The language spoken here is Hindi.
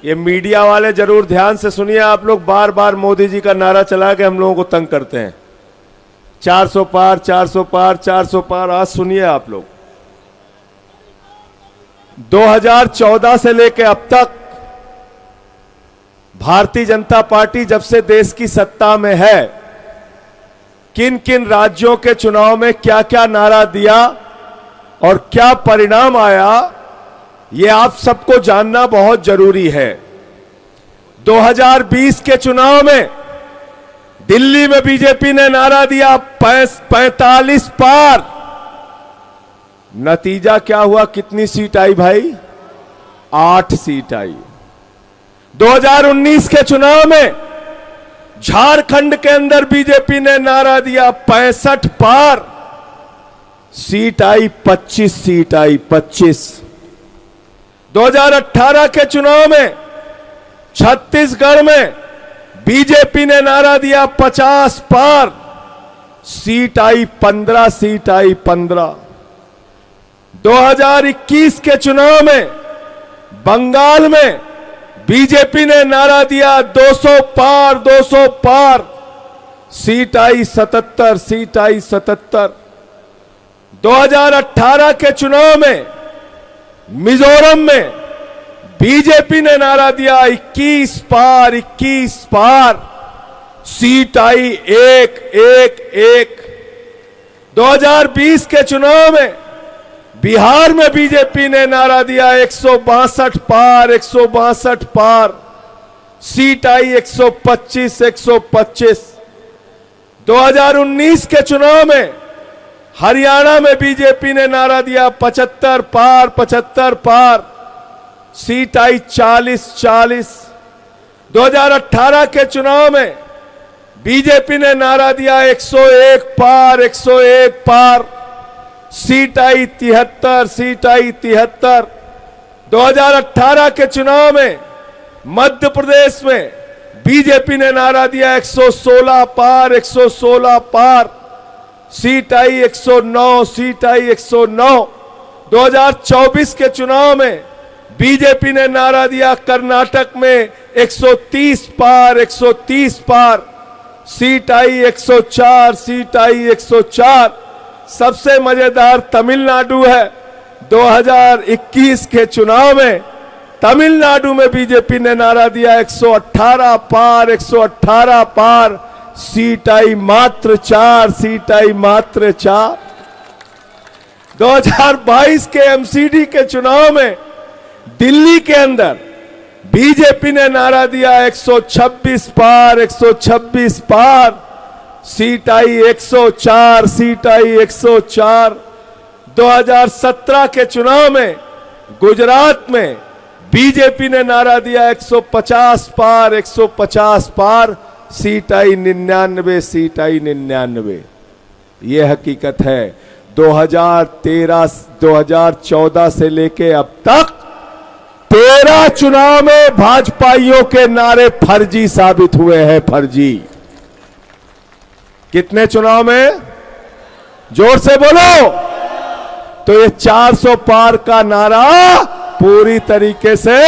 ये मीडिया वाले जरूर ध्यान से सुनिए, आप लोग बार बार मोदी जी का नारा चला के हम लोगों को तंग करते हैं। 400 पार, 400 पार, 400 पार। आज सुनिए आप लोग, 2014 से लेके अब तक भारतीय जनता पार्टी जब से देश की सत्ता में है, किन किन राज्यों के चुनाव में क्या क्या नारा दिया और क्या परिणाम आया, ये आप सबको जानना बहुत जरूरी है। 2020 के चुनाव में दिल्ली में बीजेपी ने नारा दिया 45 पार। नतीजा क्या हुआ? कितनी सीट आई भाई? 8 सीट आई। 2019 के चुनाव में झारखंड के अंदर बीजेपी ने नारा दिया 65 पार। सीट आई 25 सीट आई, 25। 2018 के चुनाव में छत्तीसगढ़ में बीजेपी ने नारा दिया 50 पार। सीट आई 15, सीट आई 15। 2021 के चुनाव में बंगाल में बीजेपी ने नारा दिया 200 पार, 200 पार। सीट आई 77, सीट आई 77। 2018 के चुनाव में मिजोरम में बीजेपी ने नारा दिया 21 पार, 21 पार। सीट आई 1, 1, 1। 2020 के चुनाव में बिहार में बीजेपी ने नारा दिया 162 पार, 162 पार। सीट आई 125, 125। 2019 के चुनाव में हरियाणा में बीजेपी ने नारा दिया 75 पार, 75 पार। सीट आई 40, 40। 2018 के चुनाव में बीजेपी ने नारा दिया 101 पार, 101 पार। सीट आई 73, सीट आई 73। 2018 के चुनाव में मध्य प्रदेश में बीजेपी ने नारा दिया 116 पार, 116 पार। सीट आई 109, सीट आई 109। 2024 के चुनाव में बीजेपी ने नारा दिया कर्नाटक में 130 पार, 130 पार। सीट आई 104, सीट आई 104। सबसे मजेदार तमिलनाडु है। 2021 के चुनाव में तमिलनाडु में बीजेपी ने नारा दिया 118 पार, 118 पार। सीट आई मात्र 4, सीट आई मात्र 4। 2022 के एमसीडी के चुनाव में दिल्ली के अंदर बीजेपी ने नारा दिया 126 पार, 126 पार। सीट आई 104, सीट आई 104। 2017 के चुनाव में गुजरात में बीजेपी ने नारा दिया 150 पार, 150 पार। सीट आई 99, सीट आई 99। यह हकीकत है। 2014 से लेके अब तक 13 चुनाव में भाजपाइयों के नारे फर्जी साबित हुए हैं, फर्जी। कितने चुनाव में? जोर से बोलो। तो ये 400 पार का नारा पूरी तरीके से